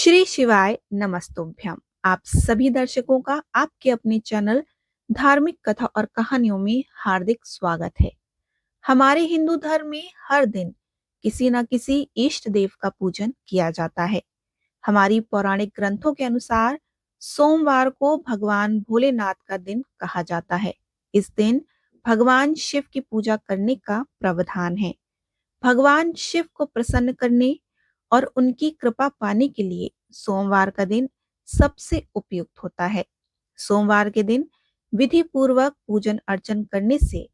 श्री शिवाय नमस्तुभ्यम। आप सभी दर्शकों का आपके अपने चैनल धार्मिक कथा और कहानियों में हार्दिक स्वागत है। हमारे हिंदू धर्म में हर दिन किसी न किसी इष्ट देव का पूजन किया जाता है। हमारी पौराणिक ग्रंथों के अनुसार सोमवार को भगवान भोलेनाथ का दिन कहा जाता है। इस दिन भगवान शिव की पूजा करने का प्रावधान है। भगवान शिव को प्रसन्न करने और उनकी कृपा पाने के लिए सोमवार का दिन सबसे उपयुक्त होता है। सोमवार के दिन विधि पूर्वक पूजन अर्चन करने से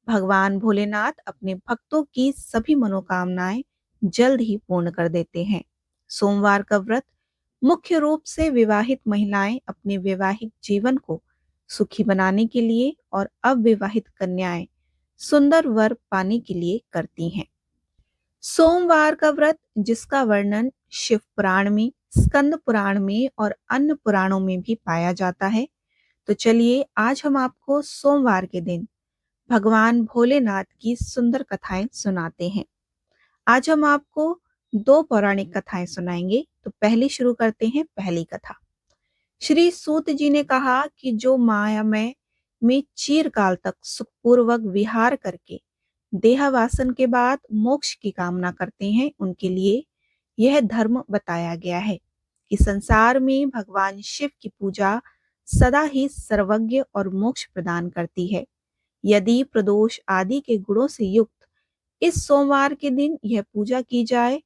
भगवान भोलेनाथ अपने भक्तों की सभी मनोकामनाएं जल्द ही पूर्ण कर देते हैं। सोमवार का व्रत मुख्य रूप से विवाहित महिलाएं अपने वैवाहिक जीवन को सुखी बनाने के लिए और अविवाहित कन्याएं सुंदर वर पाने के लिए करती हैं। सोमवार का व्रत, जिसका वर्णन शिव पुराण में, स्कंद पुराण में और अन्य पुराणों में भी पाया जाता है। तो चलिए आज हम आपको सोमवार के दिन भगवान भोलेनाथ की सुंदर कथाएं सुनाते हैं। आज हम आपको दो पौराणिक कथाएं सुनाएंगे। तो पहली शुरू करते हैं। पहली कथा, श्री सूत जी ने कहा कि जो मायामय में चिरकाल तक सुखपूर्वक विहार करके देहावासन के बाद मोक्ष की कामना करते हैं, उनके लिए यह धर्म बताया गया है कि संसार में भगवान शिव की पूजा सदा ही सर्वज्ञ और मोक्ष प्रदान करती है। यदि प्रदोष आदि के गुणों से युक्त इस सोमवार के दिन यह पूजा की जाए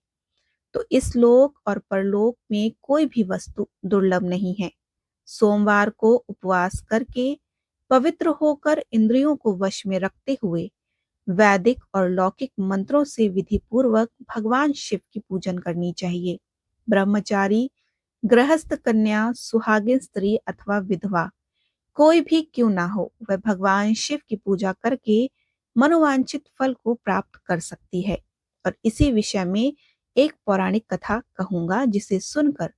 तो इस लोक और परलोक में कोई भी वस्तु दुर्लभ नहीं है। सोमवार को उपवास करके पवित्र होकर इंद्रियों को वश में रखते हुए वैदिक और लौकिक मंत्रों से विधि पूर्वक भगवान शिव की पूजन करनी चाहिए। ब्रह्मचारी, गृहस्थ कन्या, सुहागिन स्त्री अथवा विधवा कोई भी क्यों ना हो, वह भगवान शिव की पूजा करके मनोवांछित फल को प्राप्त कर सकती है। और इसी विषय में एक पौराणिक कथा कहूंगा जिसे सुनकर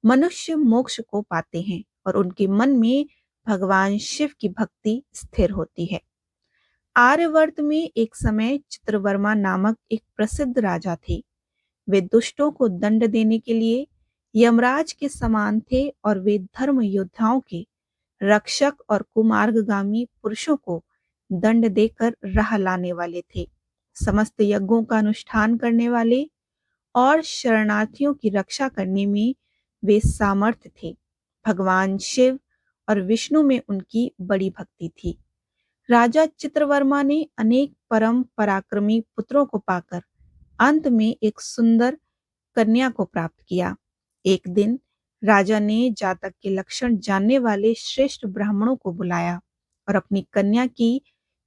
मनुष्य मोक्ष को पाते हैं और उनके मन में भगवान शिव की भक्ति स्थिर होती है। आर्यवर्त में एक समय चित्रवर्मा नामक एक प्रसिद्ध राजा थे। वे दुष्टों को दंड देने के लिए यमराज के समान थे और वे धर्म योद्धाओं के रक्षक और कुमार्गगामी पुरुषों को दंड देकर राह लाने वाले थे। समस्त यज्ञों का अनुष्ठान करने वाले और शरणार्थियों की रक्षा करने में वे सामर्थ्य थे। भगवान शिव और विष्णु में उनकी बड़ी भक्ति थी। राजा चित्रवर्मा ने अनेक परम पराक्रमी पुत्रों को पाकर अंत में एक सुंदर कन्या को प्राप्त किया। एक दिन राजा ने जातक के लक्षण जानने वाले श्रेष्ठ ब्राह्मणों को बुलाया और अपनी कन्या की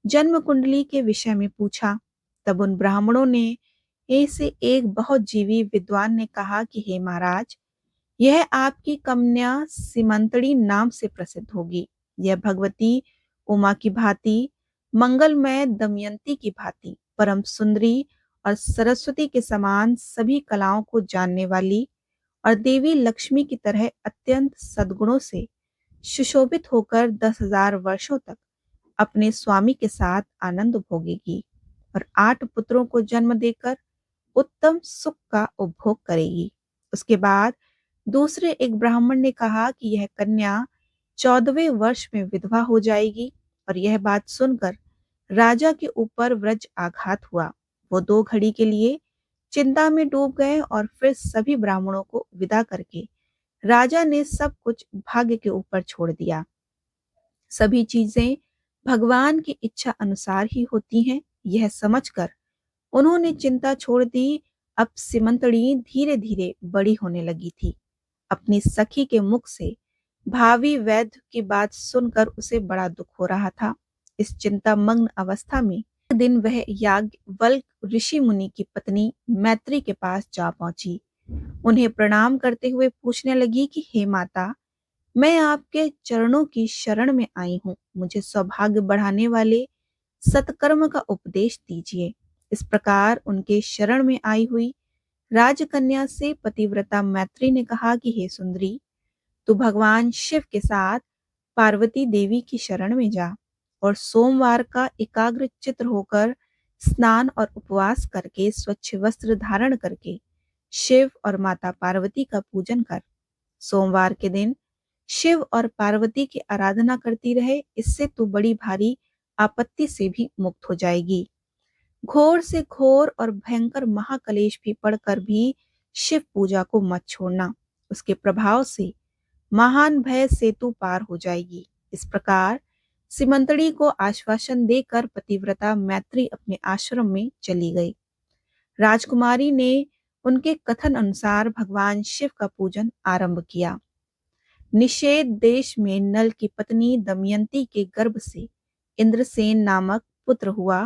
जन्म कुंडली के विषय में पूछा। तब उन ब्राह्मणों ने ऐसे एक बहुत जीवी विद्वान ने कहा कि हे महाराज, यह आपकी कन्या सीमंतड़ी नाम से प्रसिद्ध होगी। यह भगवती उमा की भांति, मंगलमय दमयंती की भांति परम सुंदरी और सरस्वती के समान सभी कलाओं को जानने वाली और देवी लक्ष्मी की तरह अत्यंत सद्गुणों से सुशोभित होकर 10,000 वर्षों तक अपने स्वामी के साथ आनंद भोगेगी और 8 पुत्रों को जन्म देकर उत्तम सुख का उपभोग करेगी। उसके बाद दूसरे एक ब्राह्मण ने कहा कि यह कन्या 14वें वर्ष में विधवा हो जाएगी। और यह बात सुनकर राजा के ऊपर वज्र आघात हुआ। वो 2 घड़ी के लिए चिंता में डूब गए और फिर सभी ब्राह्मणों को विदा करके राजा ने सब कुछ भाग्य के ऊपर छोड़ दिया। सभी चीजें भगवान की इच्छा अनुसार ही होती हैं, यह समझकर उन्होंने चिंता छोड़ दी। अब सिमंतड़ी धीरे धीरे बड़ी होने लगी थी। अपनी सखी के मुख से भावी वैद्य की बात सुनकर उसे बड़ा दुख हो रहा था। इस चिंता मग्न अवस्था में एक दिन वह याज्ञवल्क्य ऋषि मुनि की पत्नी मैत्री के पास जा पहुंची। उन्हें प्रणाम करते हुए पूछने लगी कि हे माता, मैं आपके चरणों की शरण में आई हूँ। मुझे सौभाग्य बढ़ाने वाले सत्कर्म का उपदेश दीजिए। इस प्रकार उनके शरण में आई हुई राजकन्या से पतिव्रता मैत्री ने कहा कि हे सुंदरी, तू भगवान शिव के साथ पार्वती देवी की शरण में जा और सोमवार का एकाग्र चित्र होकर स्नान और उपवास करके स्वच्छ वस्त्र धारण करके शिव और माता पार्वती का पूजन कर। सोमवार के दिन शिव और पार्वती की आराधना करती रहे, इससे तू बड़ी भारी आपत्ति से भी मुक्त हो जाएगी। घोर से घोर और भयंकर महाकलेश भी पढ़कर भी शिव पूजा को मत छोड़ना। उसके प्रभाव से महान भय से तू पार हो जाएगी। इस प्रकार सिमंतड़ी को आश्वासन देकर पतिव्रता मैत्री अपने आश्रम में चली गई। राजकुमारी ने उनके कथन अनुसार भगवान शिव का पूजन आरंभ किया। निषेध देश में नल की पत्नी दमयंती के गर्भ से इंद्रसेन नामक पुत्र हुआ।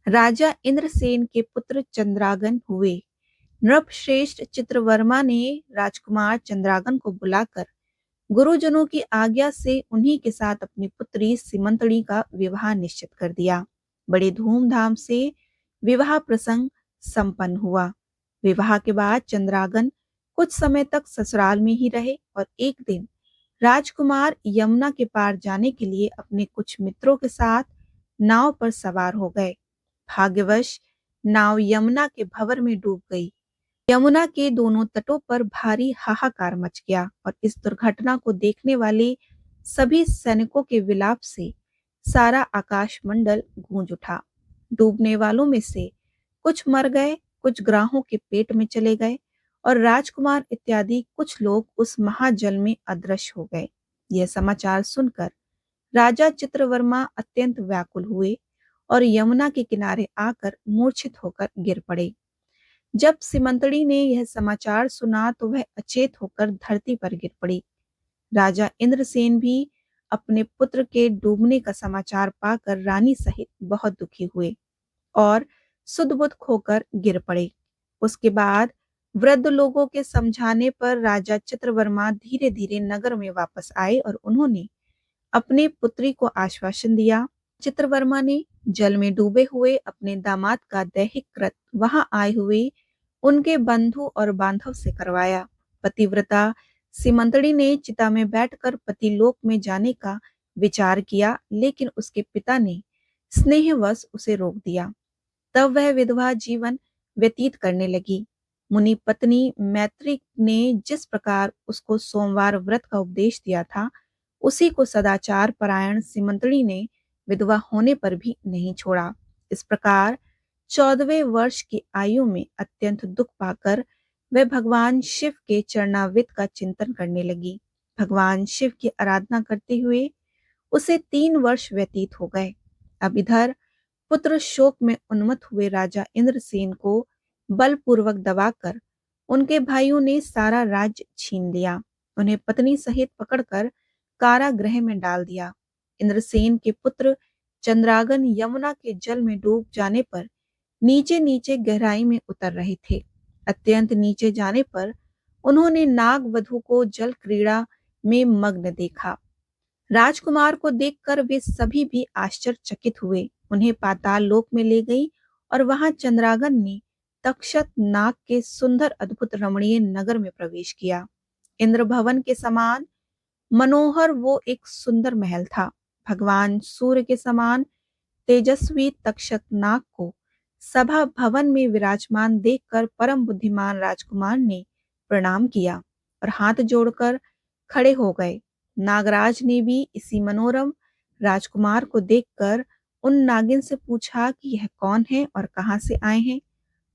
राजा इंद्रसेन के पुत्र चंद्रागन हुए। नृपश्रेष्ठ चित्रवर्मा ने राजकुमार चंद्रागन को बुलाकर गुरुजनों की आज्ञा से उन्हीं के साथ अपनी पुत्री सिमंतड़ी का विवाह निश्चित कर दिया। बड़े धूमधाम से विवाह प्रसंग संपन्न हुआ। विवाह के बाद चंद्रागन कुछ समय तक ससुराल में ही रहे और एक दिन राजकुमार यमुना के पार जाने के लिए अपने कुछ मित्रों के साथ नाव पर सवार हो गए। भाग्यवश नाव यमुना के भंवर में डूब गई। यमुना के दोनों तटों पर भारी हाहाकार मच गया और इस दुर्घटना को देखने वाले सभी सैनिकों के विलाप से सारा आकाशमंडल गूंज उठा। डूबने वालों में से कुछ मर गए, कुछ ग्राहों के पेट में चले गए और राजकुमार इत्यादि कुछ लोग उस महाजल में अदृश्य हो गए। यह समाचार सुनकर राजा चित्रवर्मा अत्यंत व्याकुल हुए और यमुना के किनारे आकर मूर्छित होकर गिर पड़े। जब सिमंतड़ी ने यह समाचार सुना तो वह अचेत होकर धरती पर गिर पड़ी। राजा इंद्रसेन भी अपने पुत्र के डूबने का समाचार पाकर रानी सहित बहुत दुखी हुए और सुध-बुध खोकर गिर पड़े। उसके बाद वृद्ध लोगों के समझाने पर राजा चित्रवर्मा धीरे धीरे नगर में वापस आए और उन्होंने अपने पुत्री को आश्वासन दिया। चित्रवर्मा ने जल में डूबे हुए अपने दामाद का दैहिक कृत वहां आए हुए उनके बंधु और बांधव से करवाया। पतिव्रता सिमंतड़ी ने चिता में बैठकर पतिलोक में जाने का विचार किया, लेकिन उसके पिता ने स्नेहवश उसे रोक दिया। तब वह विधवा जीवन व्यतीत करने लगी। मुनि पत्नी मैत्री ने जिस प्रकार उसको सोमवार व्रत का उपदेश दिया था, उसी को सदाचार परायण सिमंतड़ी ने विधवा होने पर भी नहीं छोड़ा। इस प्रकार 14वें वर्ष की आयु में अत्यंत दुख पाकर वह भगवान शिव के चरणामृत का चिंतन करने लगी। भगवान शिव की आराधना करते हुए उसे 3 वर्ष व्यतीत हो गए। अब इधर पुत्र शोक में उन्मत्त हुए राजा इंद्रसेन को बलपूर्वक दबाकर उनके भाइयों ने सारा राज्य छीन लिया। उन्हें पत्नी सहित पकड़कर कारागृह में डाल दिया। इंद्रसेन के पुत्र चंद्रागन यमुना के जल में डूब जाने पर नीचे नीचे गहराई में उतर रहे थे। अत्यंत नीचे जाने पर उन्होंने नाग वधु को जल क्रीड़ा में मग्न देखा। राजकुमार को देखकर वे सभी भी आश्चर्यचकित हुए। उन्हें पाताल लोक में ले गई और वहां चंद्रागन ने तक्षक नाग के सुंदर अद्भुत रमणीय नगर में प्रवेश किया। इंद्र भवन के समान मनोहर वो एक सुंदर महल था। भगवान सूर्य के समान तेजस्वी तक्षक नाग को सभा भवन में विराजमान देखकर परम बुद्धिमान राजकुमार ने प्रणाम किया और हाथ जोड़कर खड़े हो गए। नागराज ने भी इसी मनोरम राजकुमार को देखकर उन नागिन से पूछा कि यह कौन है और कहां से आए हैं।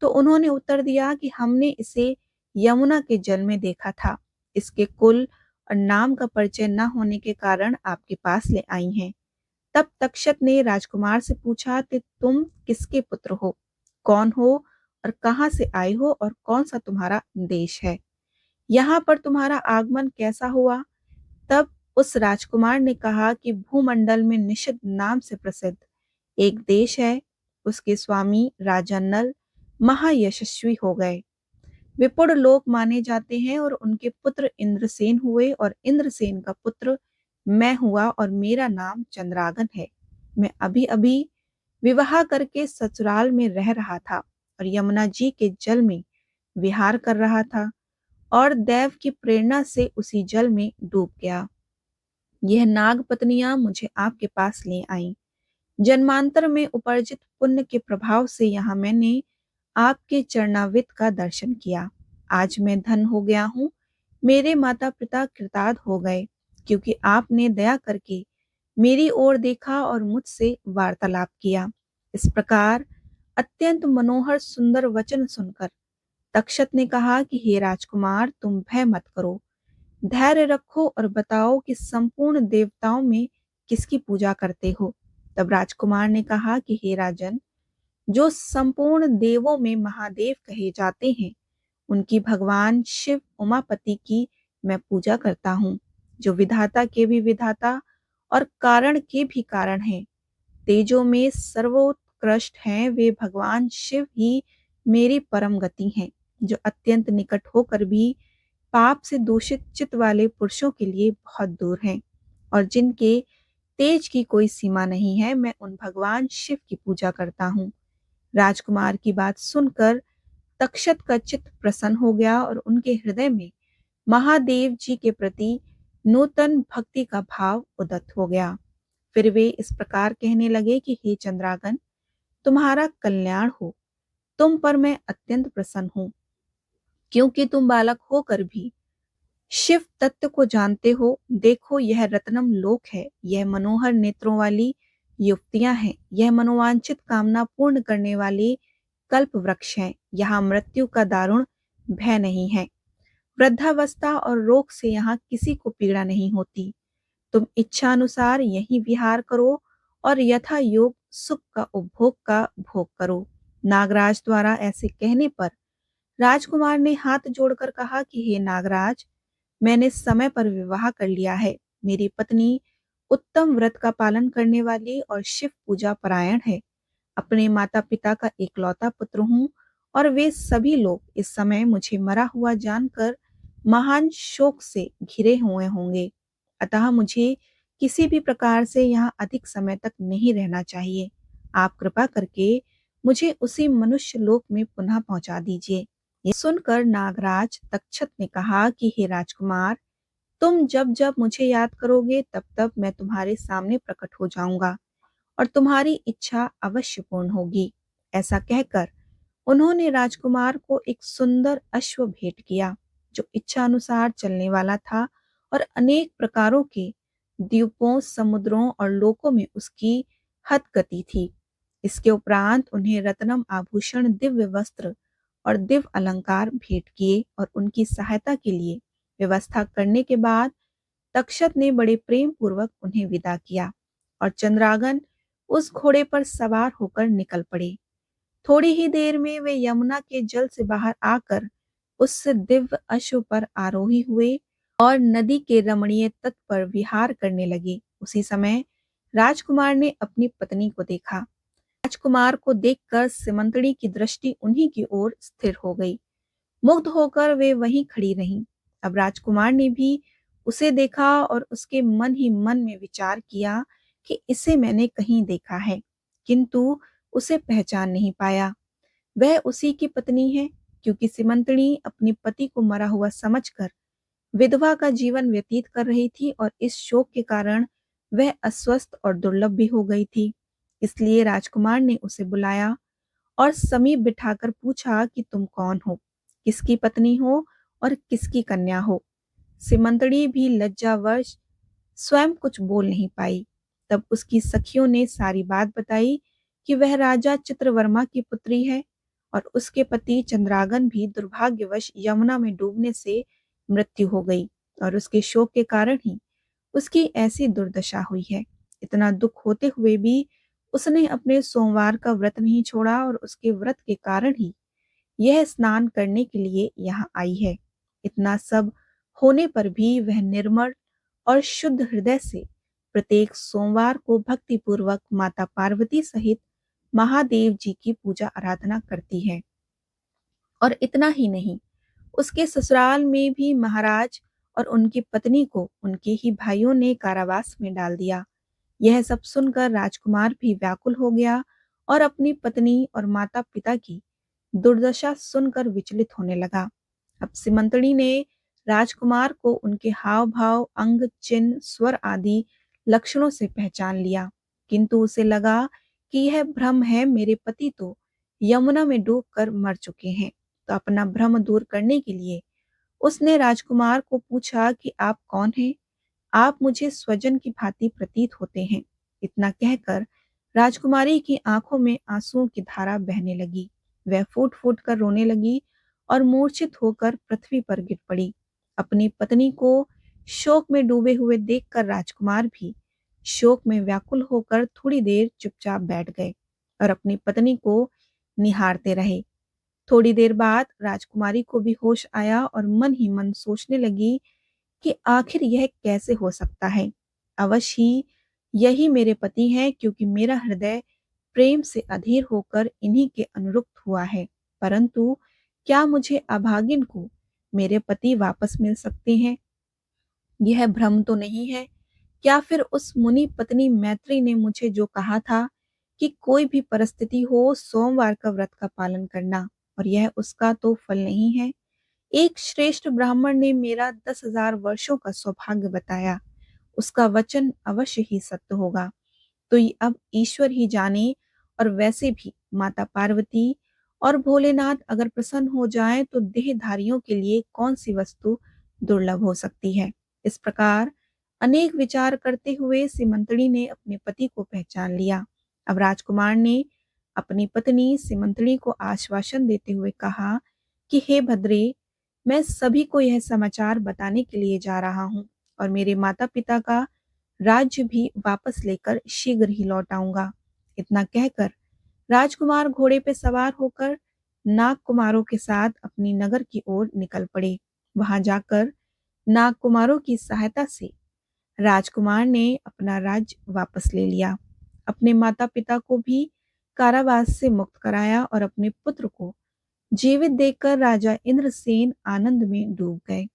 तो उन्होंने उत्तर दिया कि हमने इसे यमुना के जल में देखा था। इसके कुल और नाम का परिचय न होने के कारण आपके पास ले आई हैं। तब तक्षक ने राजकुमार से पूछा कि तुम किसके पुत्र हो, कौन हो और कहां से आए हो और कौन सा तुम्हारा देश है, यहाँ पर तुम्हारा आगमन कैसा हुआ। तब उस राजकुमार ने कहा कि भूमंडल में निषद नाम से प्रसिद्ध एक देश है। उसके स्वामी राजा नल महायशस्वी हो गए, विपुल लोक माने जाते हैं और उनके पुत्र इंद्रसेन हुए और इंद्रसेन का पुत्र मैं हुआ और मेरा नाम चंद्रागन है। मैं अभी अभी विवाह करके ससुराल में रह रहा था और यमुना जी के जल में विहार कर रहा था और दैव की प्रेरणा से उसी जल में डूब गया। यह नाग पत्नियां मुझे आपके पास ले आईं। जन्मांतर में उपार्जित पुण्य के प्रभाव से यहाँ मैंने आपके चरणामृत का दर्शन किया। आज मैं धन हो गया हूँ। मेरे माता पिता कृतार्थ हो गए, क्योंकि आपने दया करके मेरी ओर देखा और मुझसे वार्तालाप किया। इस प्रकार अत्यंत मनोहर सुंदर वचन सुनकर तक्षत ने कहा कि हे राजकुमार, तुम भय मत करो, धैर्य रखो और बताओ कि संपूर्ण देवताओं में किसकी पूजा करते हो। तब राजकुमार ने कहा कि हे राजन, जो संपूर्ण देवों में महादेव कहे जाते हैं, उनकी भगवान शिव उमापति की मैं पूजा करता हूँ, जो विधाता के भी विधाता और कारण के भी कारण हैं। तेजों में सर्वोत्कृष्ट हैं वे भगवान शिव ही मेरी परम गति हैं, जो अत्यंत निकट होकर भी पाप से दूषित चित्त वाले पुरुषों के लिए बहुत दूर हैं, और जिनके तेज की कोई सीमा नहीं है, मैं उन भगवान शिव की पूजा करता हूँ। राजकुमार की बात सुनकर तक्षत का चित्त प्रसन्न हो गया और उनके हृदय में महादेव जी के प्रति नूतन भक्ति का भाव उदित हो गया। फिर वे इस प्रकार कहने लगे कि हे चंद्रागन, तुम्हारा कल्याण हो। तुम पर मैं अत्यंत प्रसन्न हूँ, क्योंकि तुम बालक होकर भी शिव तत्व को जानते हो। देखो, यह रत्नम लोक है, यह मनोहर नेत्रों वाली युक्तियां हैं, यह मनोवांछित कामना पूर्ण करने वाले कल्प वृक्ष हैं। यहाँ मृत्यु का दारुण भय नहीं है, वृद्धावस्था और रोग से यहाँ किसी को पीड़ा नहीं होती। तुम इच्छा अनुसार यहीं विहार करो और यथा योग सुख का उपभोग का भोग करो। नागराज द्वारा ऐसे कहने पर राजकुमार ने हाथ जोड़कर कहा कि हे नागराज, मैंने समय पर विवाह कर लिया है। मेरी पत्नी उत्तम व्रत का पालन करने वाली और शिव पूजा परायण है। अपने माता पिता का एकलौता पुत्र हूँ, और वे सभी लोग इस समय मुझे मरा हुआ जानकर महान शोक से घिरे हुए होंगे। अतः मुझे किसी भी प्रकार से यहाँ अधिक समय तक नहीं रहना चाहिए। आप कृपा करके मुझे उसी मनुष्य लोक में पुनः पहुंचा दीजिए। ये सुनकर नागराज तक्षत ने कहा कि हे राजकुमार, तुम जब जब मुझे याद करोगे तब तब मैं तुम्हारे सामने प्रकट हो जाऊंगा और तुम्हारी इच्छा अवश्य पूर्ण होगी। ऐसा कहकर उन्होंने राजकुमार को एक सुंदर अश्व भेंट किया, जो इच्छा अनुसार चलने वाला था और अनेक प्रकारों के द्वीपों, समुद्रों और लोकों में उसकी हद गति थी। इसके उपरांत उन्हें रत्नम आभूषण, दिव्य वस्त्र और दिव्य अलंकार भेंट किए, और उनकी सहायता के लिए व्यवस्था करने के बाद तक्षत ने बड़े प्रेम पूर्वक उन्हें विदा किया, और चंद्रागन उस घोड़े पर सवार होकर निकल पड़े। थोड़ी ही देर में वे यमुना के जल से बाहर आकर उस दिव्य अश्व पर आरोही हुए और नदी के रमणीय तट पर विहार करने लगे। उसी समय राजकुमार ने अपनी पत्नी को देखा। राजकुमार को देखकर सिमंतड़ी की दृष्टि उन्हीं की ओर स्थिर हो गई। मुग्ध होकर वे वहीं खड़ी रहीं। अब राजकुमार ने भी उसे देखा और उसके मन ही मन में विचार किया कि इसे मैंने कहीं देखा है, किंतु उसे पहचान नहीं पाया। वह उसी की पत्नी है, क्योंकि सिमंतड़ी अपने पति को मरा हुआ समझकर विधवा का जीवन व्यतीत कर रही थी, और इस शोक के कारण वह अस्वस्थ और दुर्लभ भी हो गई थी। इसलिए राजकुमार ने उसे बुलाया और समीप बिठाकर पूछा कि तुम कौन हो, किसकी पत्नी हो और किसकी कन्या हो। सिमंतड़ी भी लज्जावश स्वयं कुछ बोल नहीं पाई। तब उसकी सखियों ने सारी बात बताई कि वह राजा चित्रवर्मा की पुत्री है, और उसके पति चंद्रागन भी दुर्भाग्यवश यमुना में डूबने से मृत्यु हो गई, और उसके शोक के कारण ही उसकी ऐसी दुर्दशा हुई है। इतना दुख होते हुए भी उसने अपने सोमवार का व्रत नहीं छोड़ा, और उसके व्रत के कारण ही यह स्नान करने के लिए यहाँ आई है। इतना सब होने पर भी वह निर्मल और शुद्ध हृदय से प्रत्येक सोमवार को भक्ति पूर्वक माता पार्वती सहित महादेव जी की पूजा आराधना करती है। और इतना ही नहीं, उसके ससुराल में भी महाराज और उनकी पत्नी को उनके ही भाइयों ने कारावास में डाल दिया। यह सब सुनकर राजकुमार भी व्याकुल हो गया और अपनी पत्नी और माता पिता की दुर्दशा सुनकर विचलित होने लगा। अब सिमंतड़ी ने राजकुमार को उनके हाव भाव, अंग, चिन्ह, स्वर आदि लक्षणों से पहचान लिया, किंतु उसे लगा कि यह भ्रम है, मेरे पति तो यमुना में डूबकर मर चुके हैं। तो अपना भ्रम दूर करने के लिए उसने राजकुमार को पूछा कि आप कौन हैं? आप मुझे स्वजन की भांति प्रतीत होते हैं। इतना कहकर राजकुमारी की आंखों में आंसुओं की धारा बहने लगी। वह फूट फूट कर रोने लगी और मूर्छित होकर पृथ्वी पर गिर पड़ी। अपनी पत्नी को शोक में डूबे हुए देखकर राजकुमार भी शोक में व्याकुल होकर थोड़ी देर चुपचाप बैठ गए और अपनी पत्नी को निहारते रहे। थोड़ी देर बाद राजकुमारी को भी होश आया और मन ही मन सोचने लगी कि आखिर यह कैसे हो सकता है। अवश्य ही यही मेरे पति हैं, क्योंकि मेरा हृदय प्रेम से अधीर होकर इन्हीं के अनुरक्त हुआ है। परंतु क्या मुझे अभागिन को मेरे पति वापस मिल सकते हैं? यह भ्रम तो नहीं है? क्या फिर उस मुनि पत्नी मैत्री ने मुझे जो कहा था कि कोई भी परिस्थिति हो सोमवार का व्रत का पालन करना, और यह उसका तो फल नहीं है? एक श्रेष्ठ ब्राह्मण ने मेरा 10,000 वर्षों का सौभाग्य बताया, उसका वचन अवश्य ही सत्य होगा। तो ये अब ईश्वर ही जाने, और वैसे भी माता पार्वती और भोलेनाथ अगर प्रसन्न हो जाएं तो देहधारियों के लिए कौन सी वस्तु दुर्लभ हो सकती है। इस प्रकार अनेक विचार करते हुए सिमंतड़ी ने अपने पति को पहचान लिया। अब राजकुमार ने अपनी पत्नी सिमंतड़ी को आश्वासन देते हुए कहा कि हे भद्रे, मैं सभी को यह समाचार बताने के लिए जा रहा हूँ और मेरे माता पिता का राज्य भी वापस लेकर शीघ्र ही लौट आऊंगा। इतना कहकर राजकुमार घोड़े पे सवार होकर नाग कुमारों के साथ अपनी नगर की ओर निकल पड़े। वहां जाकर नाग कुमारों की सहायता से राजकुमार ने अपना राज्य वापस ले लिया, अपने माता पिता को भी कारावास से मुक्त कराया और अपने पुत्र को जीवित देखकर राजा इंद्रसेन आनंद में डूब गए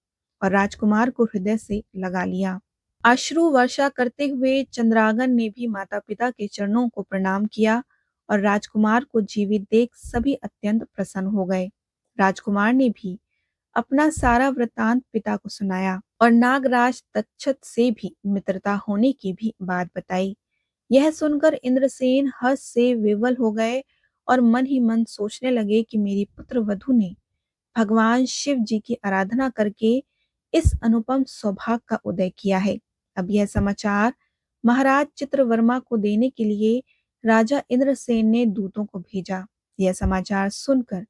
और राजकुमार को हृदय से लगा लिया। अश्रु वर्षा करते हुए चंद्रांगन ने भी माता पिता के चरणों को प्रणाम किया और राजकुमार को जीवित देख सभी अत्यंत प्रसन्न हो गए। राजकुमार ने भी अपना सारा वृतांत पिता को सुनाया और नागराज तक्षक से भी मित्रता होने की भी बात बताई। यह सुनकर इंद्रसेन हर्ष से विवल हो गए और मन ही मन सोचने लगे कि मेरी पुत्र वधू ने भगवान शिव जी की आराधना करके इस अनुपम सौभाग्य का उदय किया है। अब यह समाचार महाराज चित्रवर्मा को देने के लिए राजा इंद्रसेन ने दूतों को भेजा। यह समाचार सुनकर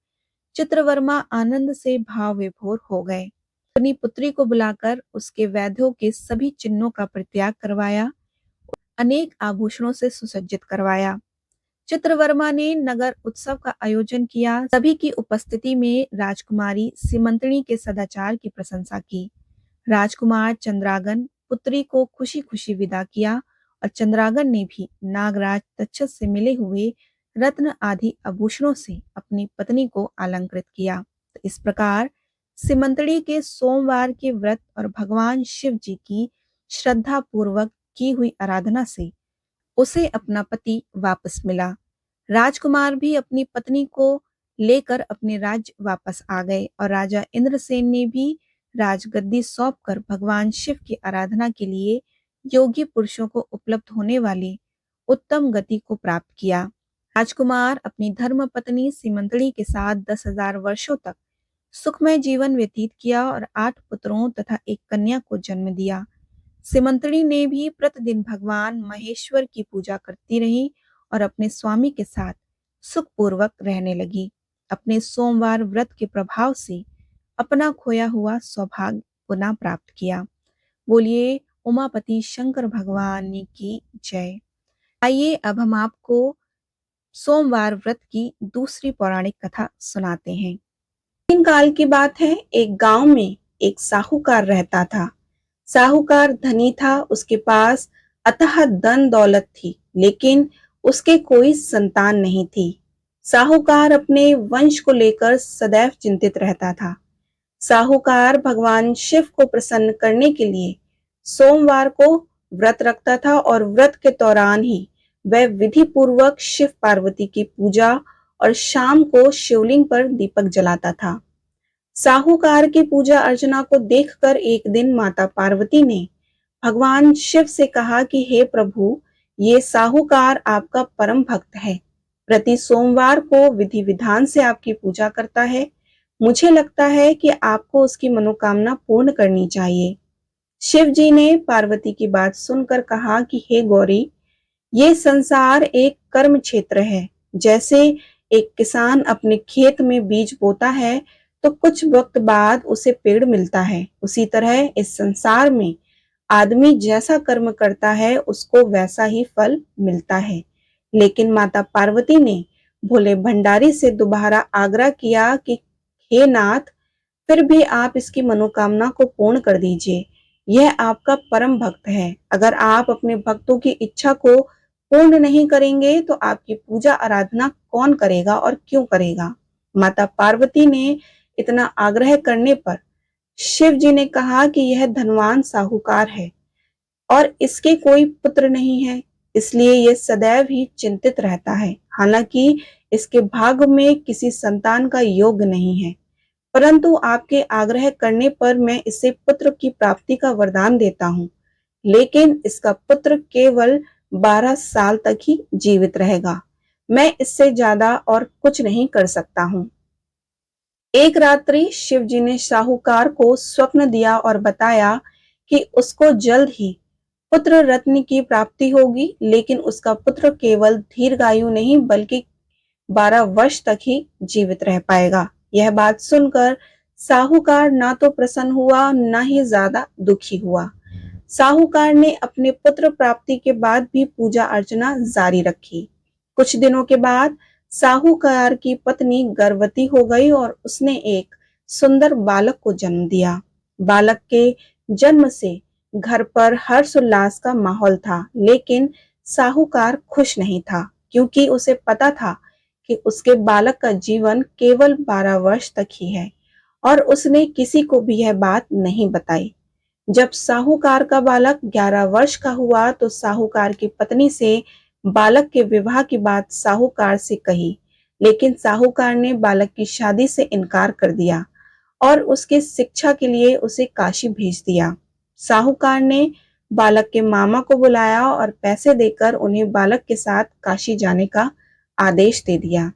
चित्रवर्मा आनंद से भाव विभोर हो गए। अपनी पुत्री को बुलाकर उसके वैद्यों के सभी चिन्हों का परित्याग करवाया, अनेक आभूषणों से सुसज्जित करवाया। चित्रवर्मा ने नगर उत्सव का आयोजन किया। सभी की उपस्थिति में राजकुमारी सिमंतणी के सदाचार की प्रशंसा की। राजकुमार चंद्रांगन पुत्री को खुशी खुशी विदा किया और चंद्रांगन ने भी नागराज तक्षक से मिले हुए रत्न आदि आभूषणों से अपनी पत्नी को अलंकृत किया। तो इस प्रकार सिमंतड़ी के सोमवार के व्रत और भगवान शिव जी की श्रद्धा पूर्वक की हुई आराधना से उसे अपना पति वापस मिला। राजकुमार भी अपनी पत्नी को लेकर अपने राज्य वापस आ गए और राजा इंद्रसेन ने भी राजगद्दी सौंपकर भगवान शिव की आराधना के लिए योगी पुरुषों को उपलब्ध होने वाली उत्तम गति को प्राप्त किया। राजकुमार अपनी धर्म पत्नी सिमंतड़ी के साथ 10,000 वर्षों तक सुखमय जीवन व्यतीत किया और 8 पुत्रों तथा एक कन्या को जन्म दिया। सिमंतड़ी ने भी प्रतिदिन भगवान महेश्वर की पूजा करती रही और अपने स्वामी के साथ सुखपूर्वक रहने लगी। अपने सोमवार व्रत के प्रभाव से अपना खोया हुआ सौभाग्य पुनः प्राप्त किया। बोलिए उमापति शंकर भगवान की जय। आइए अब हम आपको सोमवार व्रत की दूसरी पौराणिक कथा सुनाते हैं। दिन काल की बात है, एक गांव में एक साहूकार रहता था। साहूकार धनी था, उसके पास अथाह धन दौलत थी, लेकिन उसके कोई संतान नहीं थी। साहूकार अपने वंश को लेकर सदैव चिंतित रहता था। साहूकार भगवान शिव को प्रसन्न करने के लिए सोमवार को व्रत रखता था और व्रत के दौरान ही वह विधि पूर्वक शिव पार्वती की पूजा और शाम को शिवलिंग पर दीपक जलाता था। साहूकार की पूजा अर्चना को देखकर एक दिन माता पार्वती ने भगवान शिव से कहा कि हे प्रभु, ये साहूकार आपका परम भक्त है, प्रति सोमवार को विधि विधान से आपकी पूजा करता है, मुझे लगता है कि आपको उसकी मनोकामना पूर्ण करनी चाहिए। शिव जी ने पार्वती की बात सुनकर कहा कि हे गौरी, ये संसार एक कर्म क्षेत्र है। जैसे एक किसान अपने खेत में बीज बोता है तो कुछ वक्त बाद उसे पेड़ मिलता है, उसी तरह इस संसार में आदमी जैसा कर्म करता है उसको वैसा ही फल मिलता है। लेकिन माता पार्वती ने भोले भंडारी से दोबारा आग्रह किया कि हे नाथ, फिर भी आप इसकी मनोकामना को पूर्ण कर दीजिए। यह आपका परम भक्त है। अगर आप अपने भक्तों की इच्छा को पूर्ण नहीं करेंगे तो आपकी पूजा आराधना कौन करेगा और क्यों करेगा? माता पार्वती ने इतना आग्रह करने पर शिव जी ने कहा कि यह धनवान साहूकार है और इसके कोई पुत्र नहीं है, इसलिए यह सदैव ही चिंतित रहता है। हालांकि इसके भाग्य में किसी संतान का योग नहीं है, परंतु आपके आग्रह करने पर मैं इसे पुत्र की प्राप्ति का वरदान देता हूँ। लेकिन इसका पुत्र केवल 12 साल तक ही जीवित रहेगा। मैं इससे ज्यादा और कुछ नहीं कर सकता हूँ। एक रात्रि शिव जी ने साहूकार को स्वप्न दिया और बताया कि उसको जल्द ही पुत्र रत्न की प्राप्ति होगी, लेकिन उसका पुत्र केवल दीर्घायु नहीं बल्कि 12 वर्ष तक ही जीवित रह पाएगा। यह बात सुनकर साहूकार ना तो प्रसन्न हुआ ना ही ज्यादा दुखी हुआ। साहूकार ने अपने पुत्र प्राप्ति के बाद भी पूजा अर्चना जारी रखी। कुछ दिनों के बाद साहूकार की पत्नी गर्भवती हो गई और उसने एक सुंदर बालक को जन्म दिया। बालक के जन्म से घर पर हर्ष उल्लास का माहौल था, लेकिन साहूकार खुश नहीं था क्योंकि उसे पता था कि उसके बालक का जीवन केवल 12 वर्ष तक ही है और उसने किसी को भी यह बात नहीं बताई। जब साहूकार का बालक 11 वर्ष का हुआ तो साहूकार की पत्नी से बालक के विवाह की बात साहूकार से कही, लेकिन साहूकार ने बालक की शादी से इनकार कर दिया और उसके शिक्षा के लिए उसे काशी भेज दिया। साहूकार ने बालक के मामा को बुलाया और पैसे देकर उन्हें बालक के साथ काशी जाने का आदेश दे दिया।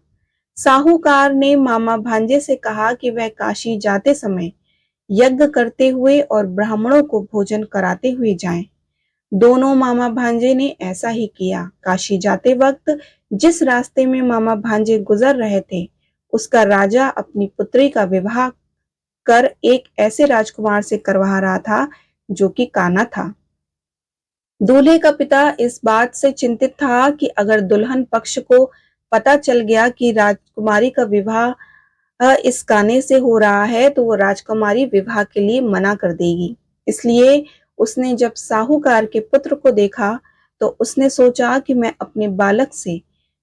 साहूकार ने मामा भांजे से कहा कि वह काशी जाते समय यज्ञ करते हुए और ब्राह्मणों को भोजन कराते हुए जाएं। दोनों मामा भांजे ने ऐसा ही किया। काशी जाते वक्त जिस रास्ते में मामा भांजे गुजर रहे थे, उसका राजा अपनी पुत्री का विवाह कर एक ऐसे राजकुमार से करवा रहा था जो कि काना था। दूल्हे का पिता इस बात से चिंतित था कि अगर दुल्हन पक्ष को पता चल गया कि राजकुमारी का विवाह इस काने से हो रहा है तो वो राजकुमारी विवाह के लिए मना कर देगी। इसलिए उसने जब साहूकार के पुत्र को देखा तो उसने सोचा कि मैं अपने बालक से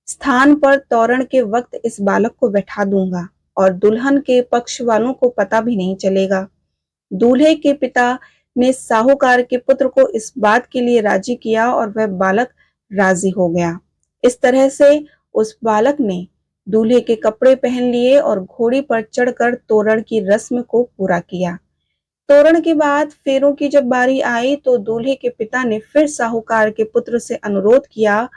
स्थान पर तोरण के वक्त इस बालक को बैठा दूंगा और दुल्हन के पक्ष वालों को पता भी नहीं चलेगा। दूल्हे के पिता ने साहूकार के पुत्र को इस बात के लिए राजी किया और वह बालक राजी हो गया। इस तरह से उस बालक ने दूल्हे के कपड़े पहन लिए और घोड़ी पर चढ़कर तोरण की रस्म को पूरा किया। तोरण के बाद फेरों की जब बारी आई तो दूल्हे के पिता ने फिर साहूकार के पुत्र से अनुरोध किया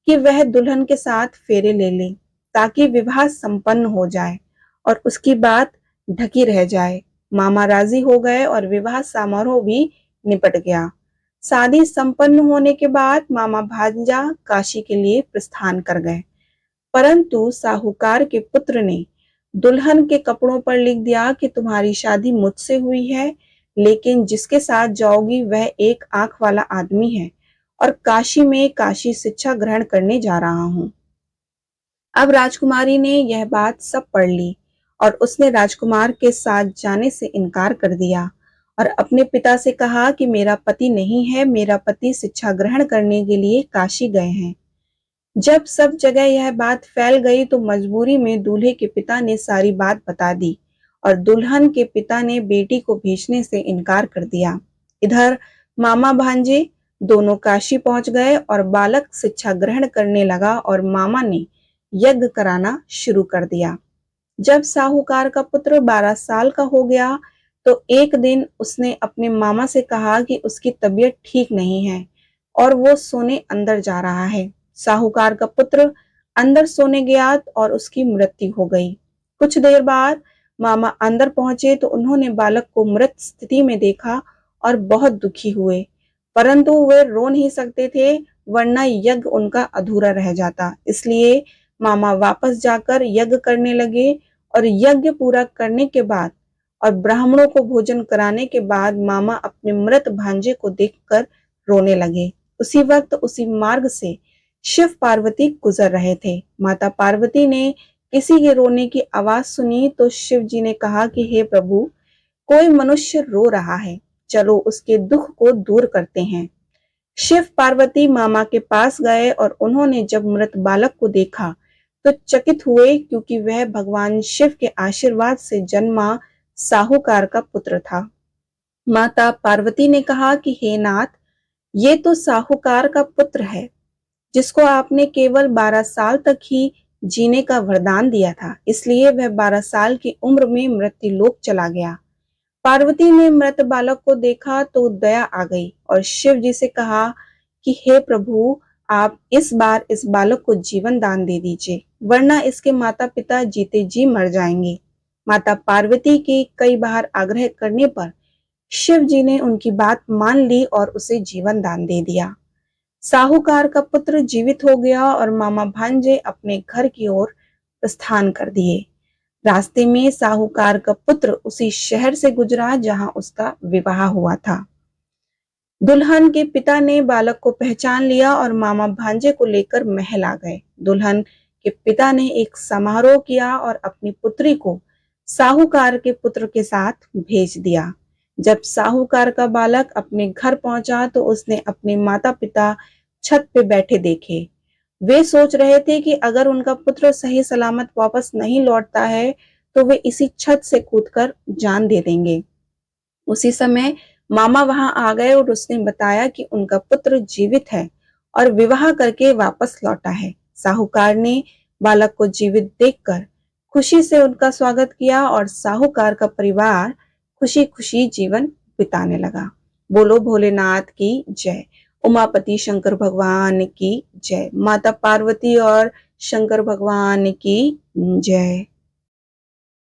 कि वह दुल्हन के साथ फेरे ले ले ताकि विवाह संपन्न हो जाए और उसकी बात ढकी रह जाए। मामा राजी हो गए और विवाह समारोह भी निपट गया। शादी संपन्न होने के बाद मामा भांजा काशी के लिए प्रस्थान कर गए, परंतु साहूकार के पुत्र ने दुल्हन के कपड़ों पर लिख दिया कि तुम्हारी शादी मुझसे हुई है, लेकिन जिसके साथ जाओगी वह एक आंख वाला आदमी है और काशी में काशी शिक्षा ग्रहण करने जा रहा हूँ। अब राजकुमारी ने यह बात सब पढ़ ली और उसने राजकुमार के साथ जाने से इनकार कर दिया और अपने पिता से कहा कि मेरा पति नहीं है, मेरा पति शिक्षा ग्रहण करने के लिए काशी गए हैं। जब सब जगह यह बात फैल गई तो मजबूरी में दूल्हे के पिता ने सारी बात बता दी और दुल्हन के पिता ने बेटी को भेजने से इनकार कर दिया। इधर मामा भांजे दोनों काशी पहुंच गए और बालक शिक्षा ग्रहण करने लगा और मामा ने यज्ञ कराना शुरू कर दिया। जब साहूकार का पुत्र 12 साल का हो गया तो एक दिन उसने अपने मामा से कहा कि उसकी तबीयत ठीक नहीं है और वो सोने अंदर जा रहा है। साहूकार का पुत्र अंदर सोने गया और उसकी मृत्यु हो गई। कुछ देर बाद मामा अंदर पहुंचे तो उन्होंने बालक को मृत स्थिति में देखा और बहुत दुखी हुए, परंतु वे रो नहीं सकते थे, वरना यज्ञ उनका अधूरा रह जाता। इसलिए मामा वापस जाकर यज्ञ करने लगे और यज्ञ पूरा करने के बाद और ब्राह्मणों को भोजन कराने के बाद मामा अपने मृत भांजे को देखकर रोने लगे। उसी वक्त उसी मार्ग से शिव पार्वती गुजर रहे थे। माता पार्वती ने किसी के रोने की आवाज सुनी तो शिव जी ने कहा कि हे प्रभु, कोई मनुष्य रो रहा है, चलो उसके दुख को दूर करते हैं। शिव पार्वती मामा के पास गए और उन्होंने जब मृत बालक को देखा तो चकित हुए, क्योंकि वह भगवान शिव के आशीर्वाद से जन्मा साहूकार का पुत्र था। माता पार्वती ने कहा कि हे नाथ, ये तो साहूकार का पुत्र है, जिसको आपने केवल 12 साल तक ही जीने का वरदान दिया था, इसलिए वह 12 साल की उम्र में मृत्युलोक चला गया। पार्वती ने मृत बालक को देखा तो दया आ गई और शिव जी से कहा कि हे प्रभु, आप इस बार इस बालक को जीवन दान दे दीजिए, वरना इसके माता पिता जीते जी मर जाएंगे। माता पार्वती के कई बार आग्रह करने पर शिव जी ने उनकी बात मान ली और उसे जीवन दान दे दिया। साहूकार का पुत्र जीवित हो गया और मामा भांजे अपने घर की ओर प्रस्थान कर दिए। रास्ते में साहूकार का पुत्र उसी शहर से गुजरा जहां उसका विवाह हुआ था। दुल्हन के पिता ने बालक को पहचान लिया और मामा भांजे को लेकर महल आ गए। दुल्हन के पिता ने एक समारोह किया और अपनी पुत्री को साहूकार के पुत्र के साथ भेज दिया। जब साहूकार का बालक अपने घर पहुंचा तो उसने अपने माता पिता छत पे बैठे देखे। वे सोच रहे थे कि अगर उनका पुत्र सही सलामत वापस नहीं लौटता है तो वे इसी छत से कूदकर जान दे देंगे। उसी समय मामा वहां आ गए और उसने बताया कि उनका पुत्र जीवित है और विवाह करके वापस लौटा है। साहूकार ने बालक को जीवित देखकर खुशी से उनका स्वागत किया और साहूकार का परिवार खुशी खुशी जीवन बिताने लगा। बोलो भोलेनाथ की जय। उमापति शंकर भगवान की जय। माता पार्वती और शंकर भगवान की जय।